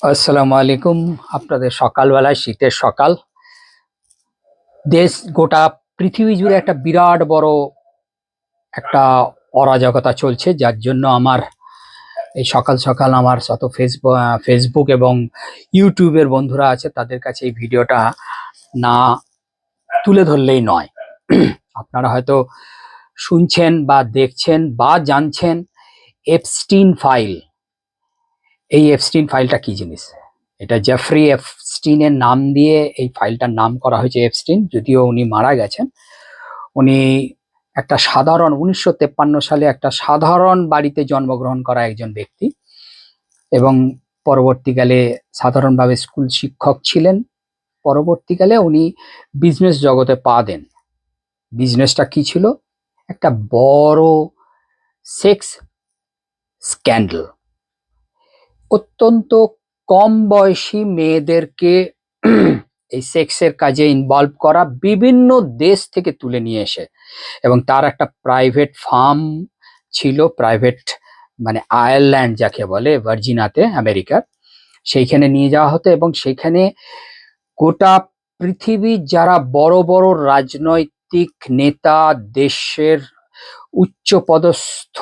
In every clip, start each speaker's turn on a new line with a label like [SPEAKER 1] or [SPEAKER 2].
[SPEAKER 1] আসসালামু আলাইকুম। আপনাদের সকালবেলায় শীতের সকাল, দেশ গোটা পৃথিবী জুড়ে একটা বিরাট বড় একটা অরাজকতা চলছে, যার জন্য আমার এই সকাল সকাল আমার যত ফেসবুক এবং ইউটিউবের বন্ধুরা আছে তাদের কাছে এই ভিডিওটা না তুলে ধরলেই নয়। আপনারা হয়তো শুনছেন বা দেখছেন বা জানছেন এপস্টিন ফাইল। এই এপস্টিন ফাইলটা কি জিনিস? এটা জেফ্রি এপস্টিনের নাম দিয়ে এই ফাইলটার নাম করা হয়েছে এপস্টিন, যদিও উনি মারা গেছেন। উনি একটা সাধারণ 1953 সালে একটা সাধারণ বাড়িতে জন্মগ্রহণ করা একজন ব্যক্তি এবং পরবর্তীকালে সাধারণভাবে স্কুল শিক্ষক ছিলেন। পরবর্তীকালে উনি বিজনেস জগতে পা দেন। বিজনেসটা কি ছিল? একটা বড় সেক্স স্ক্যান্ডাল। অত্যন্ত কম বয়সী মেয়েদেরকে এই সেক্সের কাজে ইনভলভ করা, বিভিন্ন দেশ থেকে তুলে নিয়ে এসে, এবং তার একটা প্রাইভেট ফার্ম ছিল, প্রাইভেট মানে আয়ারল্যান্ড যাকে বলে, ভার্জিনাতে আমেরিকার, সেইখানে নিয়ে যাওয়া হতো এবং সেইখানে গোটা পৃথিবীর যারা বড় বড় রাজনৈতিক নেতা, দেশের উচ্চপদস্থ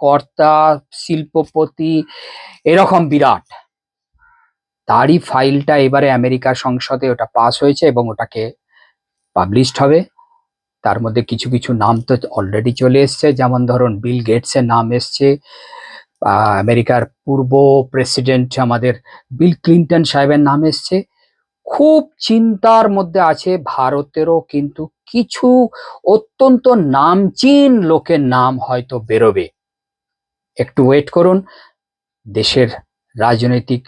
[SPEAKER 1] কর্তা, শিল্পপতি, এরকম বিরাট, তারই ফাইলটা এবারে আমেরিকার সংসদে ওটা পাস হয়েছে এবং ওটাকে পাবলিশড হবে। তার মধ্যে কিছু কিছু নাম তো অলরেডি চলে এসছে, যেমন ধরুন বিল গেটসের নাম এসছে, আমেরিকার পূর্ব প্রেসিডেন্ট আমাদের বিল ক্লিন্টন সাহেবের নাম এসছে। খুব চিন্তার মধ্যে আছে ভারতেরও, কিন্তু কিছু অত্যন্ত নামচীন লোকের নাম হয়তো বেরোবে। একটু ওয়েট করুন, দেশের রাজনৈতিক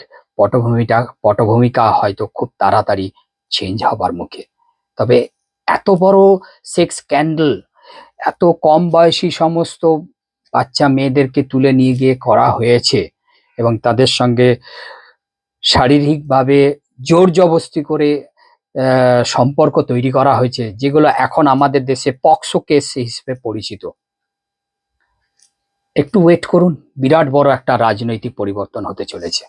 [SPEAKER 1] পটভূমিকা হয়তো খুব তাড়াতাড়ি চেঞ্জ হবার মুখে। তবে এত বড় সেক্স স্ক্যান্ডাল, এত কম বয়সী সমস্ত বাচ্চা মেয়েদেরকে তুলে নিয়ে গিয়ে করা হয়েছে এবং তাদের সঙ্গে শারীরিকভাবে জোর জবস্তি করে সম্পর্ক তৈরি করা হয়েছে, যেগুলো এখন আমাদের দেশে পক্সো কেস হিসেবে পরিচিত। একটু ওয়েট করুন, বিরাট বড় একটা রাজনৈতিক পরিবর্তন হতে চলেছে।